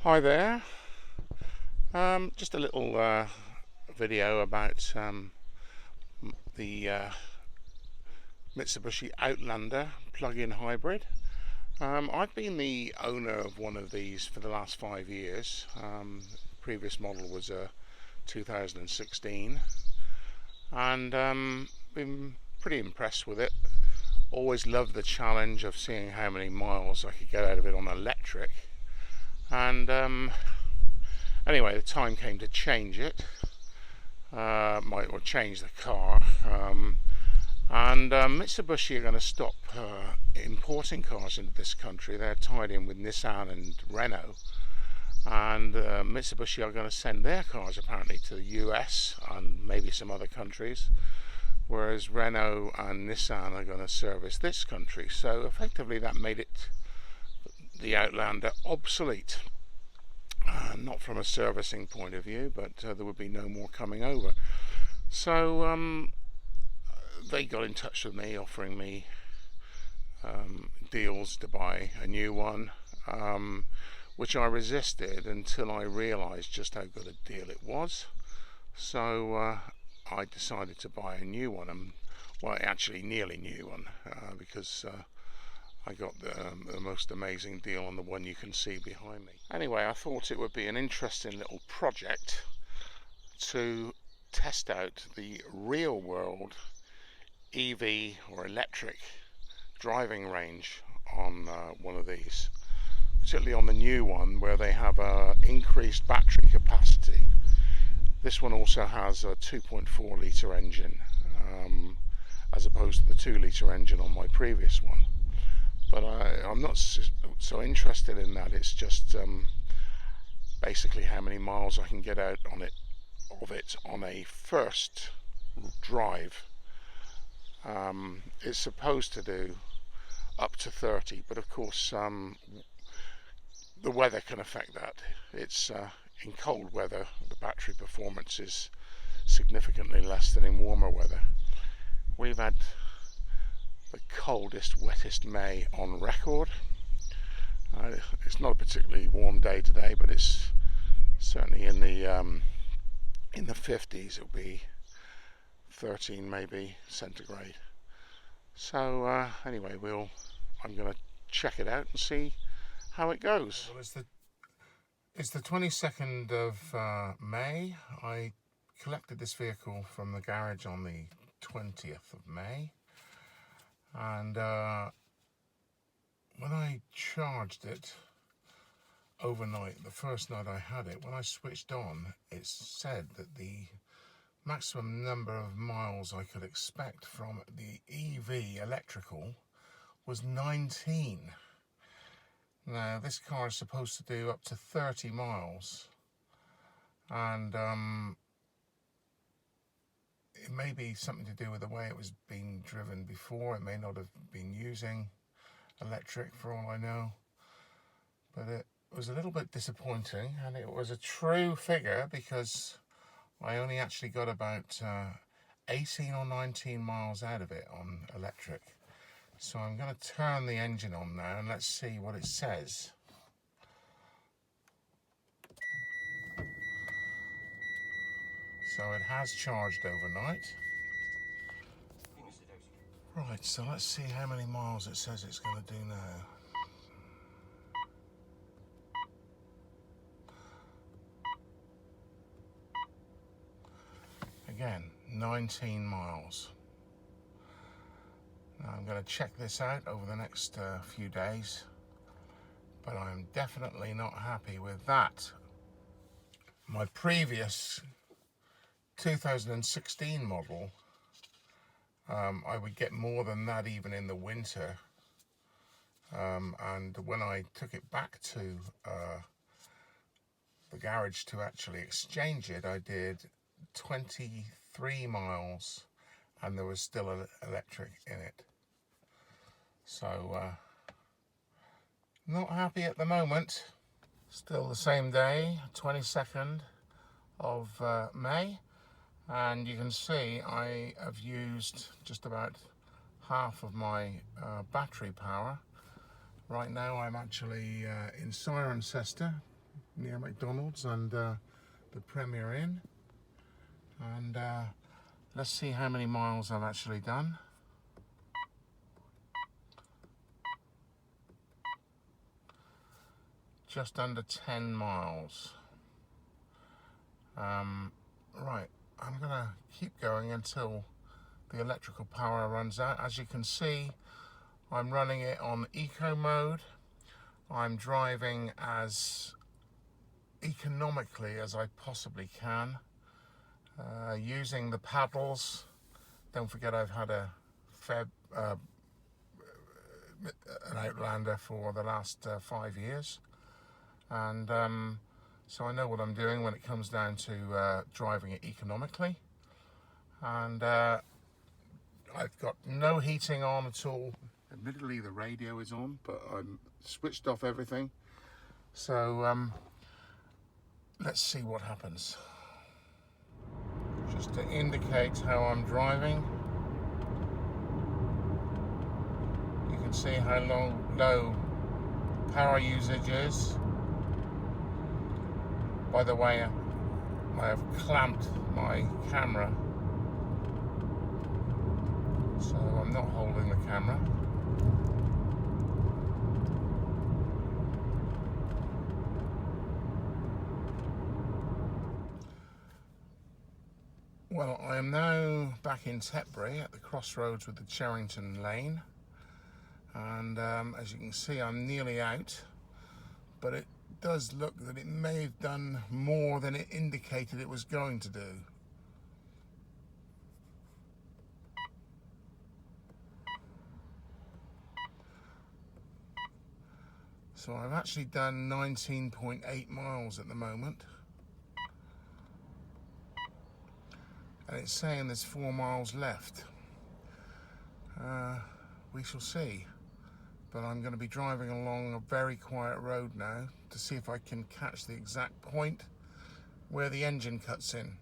Hi there. Just a little video about the Mitsubishi Outlander plug-in hybrid. I've been the owner of one of these for the last 5 years. Previous model was a 2016, and been pretty impressed with it. Always loved the challenge of seeing how many miles I could get out of it on electric, and anyway, the time came to change it, or change the car, and Mitsubishi are going to stop importing cars into this country. They're tied in with Nissan and Renault, and Mitsubishi are going to send their cars apparently to the US and maybe some other countries, whereas Renault and Nissan are going to service this country. So effectively that made the Outlander obsolete. Not from a servicing point of view, but there would be no more coming over. So they got in touch with me, offering me deals to buy a new one, which I resisted until I realised just how good a deal it was. So I decided to buy a new one, well, actually nearly new one, because I got the most amazing deal on the one you can see behind me. Anyway, I thought it would be an interesting little project to test out the real world EV or electric driving range on one of these, particularly on the new one where they have increased battery capacity. This one also has a 2.4 litre engine, as opposed to the 2 litre engine on my previous one. But I'm not so interested in that. It's just basically how many miles I can get out of it on a first drive. It's supposed to do up to 30, but of course the weather can affect that. It's in cold weather the battery performance is significantly less than in warmer weather. We've had the coldest, wettest May on record. It's not a particularly warm day today, but it's certainly in the 50s. It'll be 13 maybe centigrade. So anyway, I'm going to check it out and see how it goes. Well, it's the 22nd of May. I collected this vehicle from the garage on the 20th of May. And when I charged it overnight, the first night I had it, when I switched on, it said that the maximum number of miles I could expect from the EV electrical was 19. Now, this car is supposed to do up to 30 miles, and it may be something to do with the way it was being driven before. It may not have been using electric for all I know, but it was a little bit disappointing, and it was a true figure because I only actually got about 18 or 19 miles out of it on electric. So I'm going to turn the engine on now and let's see what it says. So it has charged overnight. Right, so let's see how many miles it says it's going to do now. Again, 19 miles. Now I'm going to check this out over the next few days, but I'm definitely not happy with that. My previous 2016 model, I would get more than that even in the winter, and when I took it back to the garage to actually exchange it, I did 23 miles and there was still electric in it. So not happy at the moment. Still the same day, 22nd of May, and you can see I have used just about half of my battery power. Right now I'm actually in Cirencester, near McDonald's and the Premier Inn, and let's see how many miles I've actually done. Just under 10 miles. Right, I'm gonna keep going until the electrical power runs out. As you can see, I'm running it on eco mode. I'm driving as economically as I possibly can, using the paddles. Don't forget I've had a an Outlander for the last 5 years, and so I know what I'm doing when it comes down to driving it economically. And I've got no heating on at all. Admittedly the radio is on, but I'm switched off everything. So let's see what happens. Just to indicate how I'm driving, you can see how low power usage is. By the way, I have clamped my camera, so I'm not holding the camera. Well, I am now back in Tetbury at the crossroads with the Cherrington Lane, and as you can see, I'm nearly out, but it does look that it may have done more than it indicated it was going to do. So I've actually done 19.8 miles at the moment, and it's saying there's 4 miles left. We shall see. But I'm going to be driving along a very quiet road now to see if I can catch the exact point where the engine cuts in.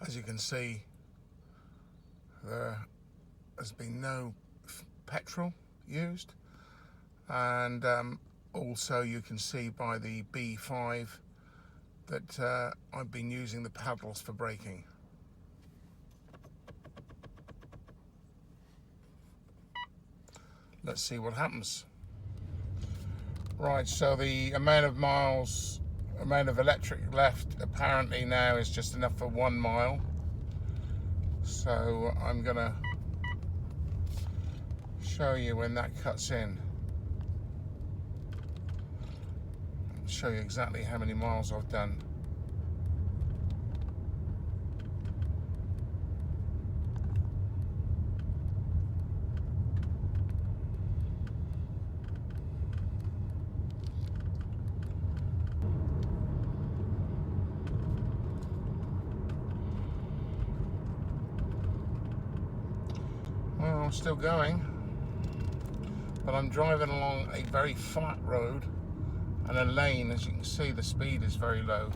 As you can see, there has been no petrol used, and also you can see by the B5 that I've been using the paddles for braking. Let's see what happens. Right, so the amount of electric left apparently now is just enough for 1 mile. So I'm gonna show you when that cuts in. I'll show you exactly how many miles I've done. Well, I'm still going, but I'm driving along a very flat road and a lane. As you can see, the speed is very low.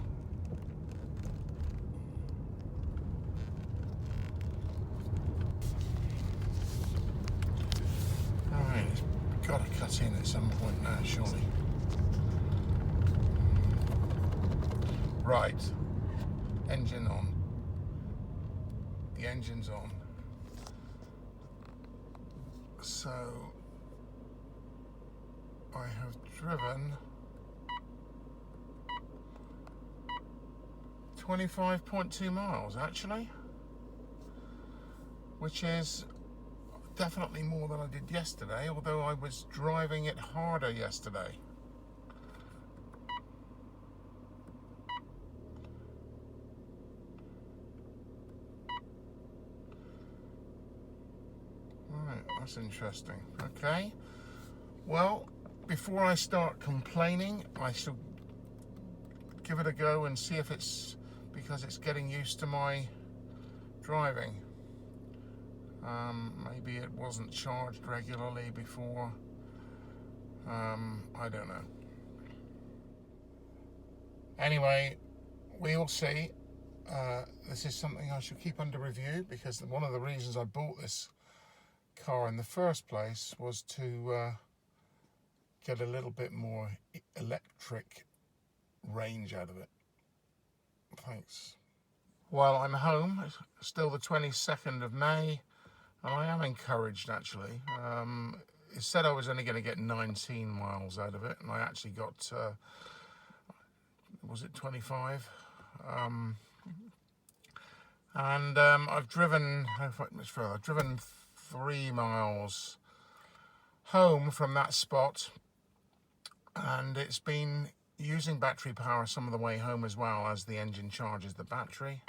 Alright, it's got to cut in at some point now, surely. Right, engine on. The engine's on. So I have driven 25.2 miles actually, which is definitely more than I did yesterday, although I was driving it harder yesterday. That's interesting. Okay, well, before I start complaining, I shall give it a go and see if it's because it's getting used to my driving. Maybe it wasn't charged regularly before. I don't know. Anyway, we'll see. This is something I should keep under review, because one of the reasons I bought this car in the first place was to get a little bit more electric range out of it. Thanks. Well, I'm home. It's still the 22nd of May, and I am encouraged actually. It said I was only going to get 19 miles out of it, and I actually got, was it 25? I've driven, how much further? I've driven 3 miles home from that spot, and it's been using battery power some of the way home as well, as the engine charges the battery.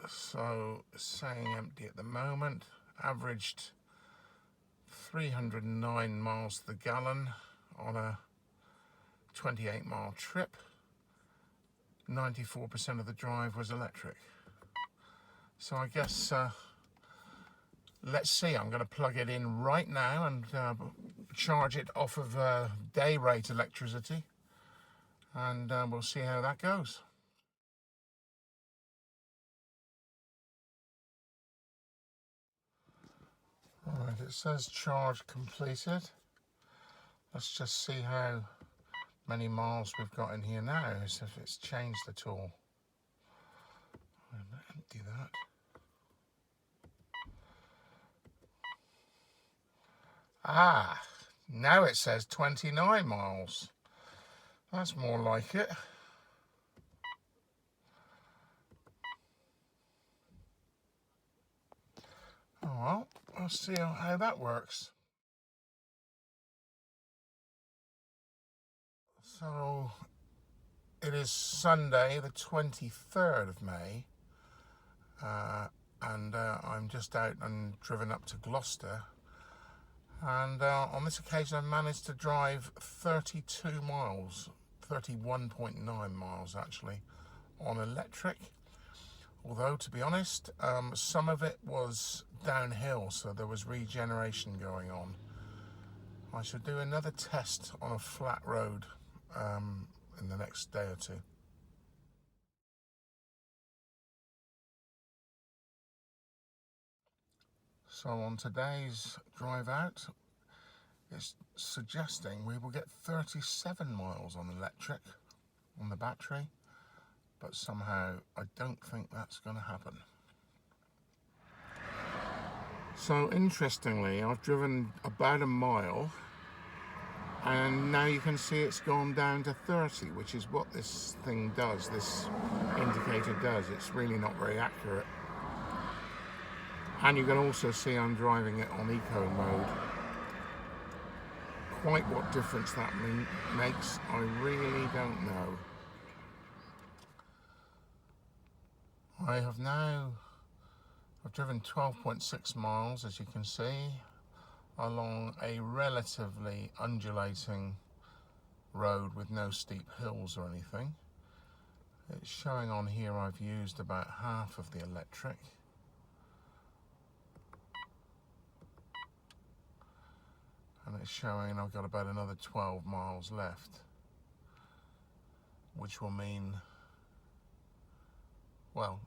So saying empty at the moment, averaged 309 miles to the gallon on a 28-mile trip. 94% of the drive was electric. So I guess let's see, I'm going to plug it in right now and charge it off of day rate electricity, and we'll see how that goes. Alright, it says charge completed. Let's just see how many miles we've got in here now, as if it's changed at all. I'm going to empty that. Ah, now it says 29 miles. That's more like it. Oh well, I'll see how that works. So it is Sunday the 23rd of May, and I'm just out and driven up to Gloucester, and on this occasion I've managed to drive 32 miles, 31.9 miles actually, on electric. Although, to be honest, some of it was downhill, so there was regeneration going on. I should do another test on a flat road in the next day or two. So on today's drive out, it's suggesting we will get 37 miles on electric on the battery, but somehow I don't think that's going to happen. So interestingly, I've driven about a mile, and now you can see it's gone down to 30, which is what this thing does, this indicator does. It's really not very accurate. And you can also see I'm driving it on eco mode. Quite what difference that makes, I really don't know. I've driven 12.6 miles, as you can see, along a relatively undulating road with no steep hills or anything. It's showing on here I've used about half of the electric. And it's showing I've got about another 12 miles left, which will mean, well,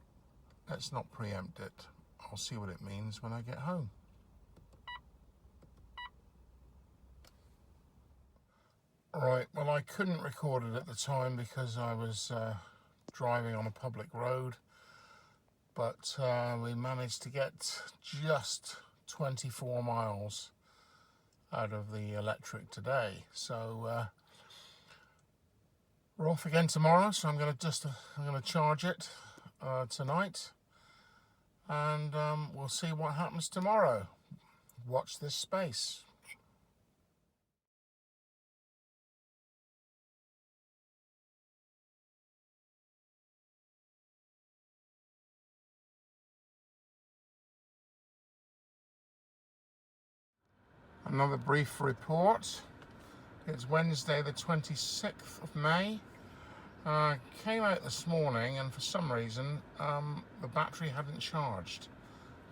let's not preempt it. I'll see what it means when I get home. Right, well, I couldn't record it at the time because I was driving on a public road, but we managed to get just 24 miles out of the electric today. So we're off again tomorrow, so I'm going to charge it tonight, and we'll see what happens tomorrow. Watch this space. Another brief report. It's Wednesday the 26th of May. Came out this morning, and for some reason the battery hadn't charged.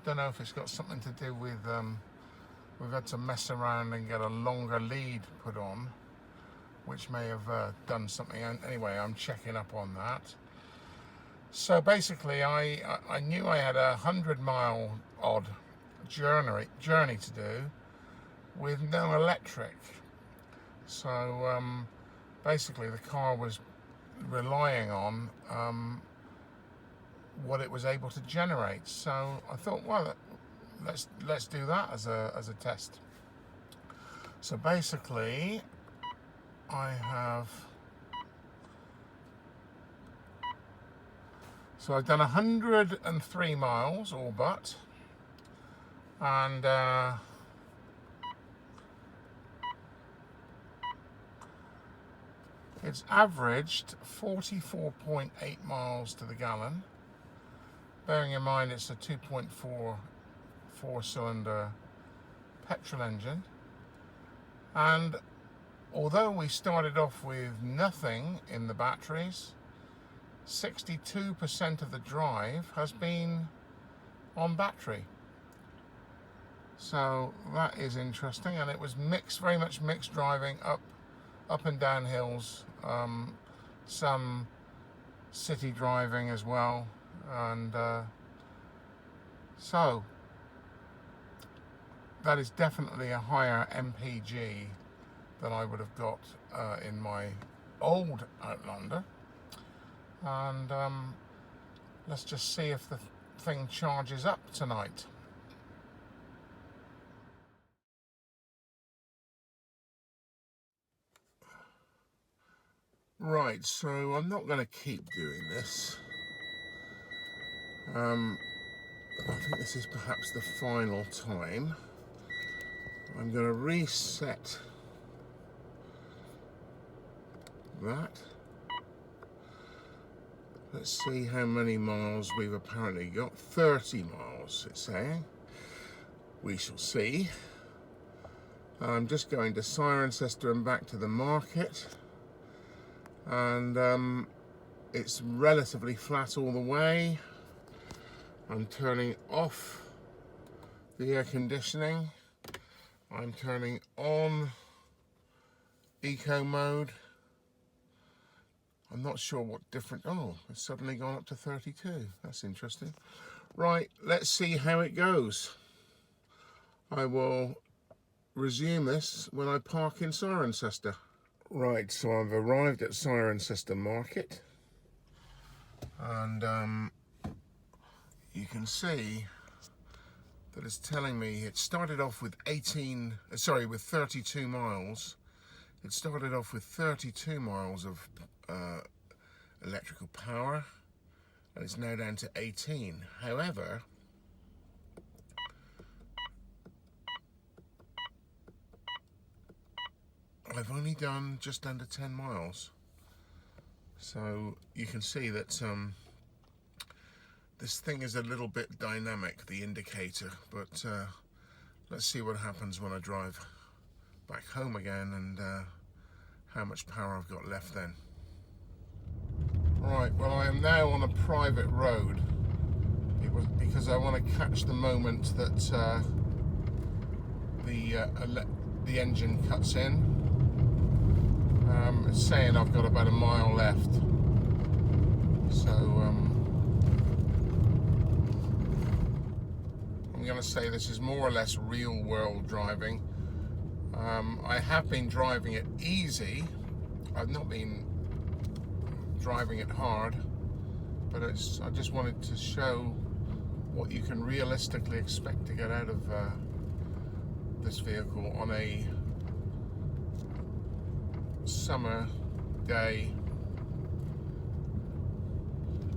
Don't know if it's got something to do with we've had to mess around and get a longer lead put on, which may have done something. Anyway, I'm checking up on that. So basically I knew I had a 100-mile odd journey to do, with no electric. So basically the car was relying on what it was able to generate. So I thought, well, let's do that as a test. So basically I've done 103 miles all but, and it's averaged 44.8 miles to the gallon, bearing in mind it's a 2.4 four-cylinder petrol engine. And although we started off with nothing in the batteries, 62% of the drive has been on battery. So that is interesting, and it was very much mixed driving, up and down hills, some city driving as well, and so that is definitely a higher MPG than I would have got in my old Outlander. And let's just see if the thing charges up tonight. Right, so I'm not going to keep doing this. I think this is perhaps the final time. I'm going to reset that. Let's see how many miles we've apparently got. 30 miles, it's saying. We shall see. I'm just going to Cirencester and back to the market. And it's relatively flat all the way. I'm turning off the air conditioning. I'm turning on eco mode. I'm not sure what different... Oh, it's suddenly gone up to 32. That's interesting. Right, let's see how it goes. I will resume this when I park in Cirencester. Right, so I've arrived at Cirencester Market. And you can see that it's telling me it started off with 32 miles. It started off with 32 miles of electrical power, and it's now down to 18. However, I've only done just under 10 miles. So you can see that this thing is a little bit dynamic, the indicator, but let's see what happens when I drive back home again and how much power I've got left then. Right, well, I am now on a private road because I want to catch the moment that the engine cuts in. It's saying I've got about a mile left, so I'm going to say this is more or less real world driving. I have been driving it easy. I've not been driving it hard, but I just wanted to show what you can realistically expect to get out of this vehicle on a summer day,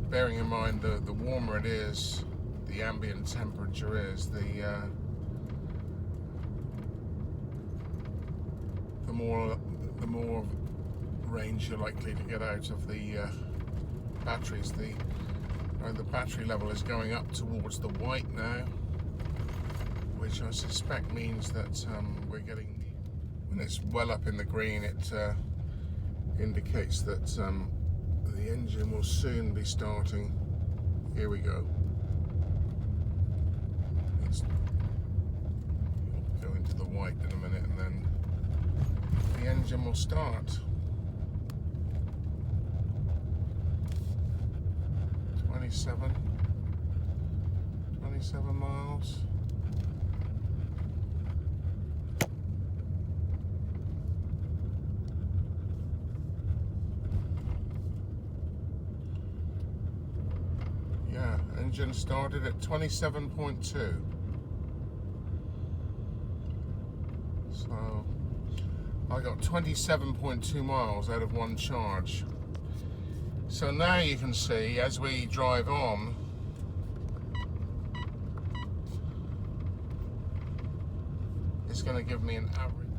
bearing in mind the warmer it is, the ambient temperature is, the more range you're likely to get out of the batteries. The battery level is going up towards the white now, which I suspect means that we're getting, when it's well up in the green, it indicates that the engine will soon be starting. Here we go. Let's go into the white in a minute, and then the engine will start. 27 miles. engine started at 27.2. So I got 27.2 miles out of one charge. So now you can see, as we drive on, it's going to give me an average.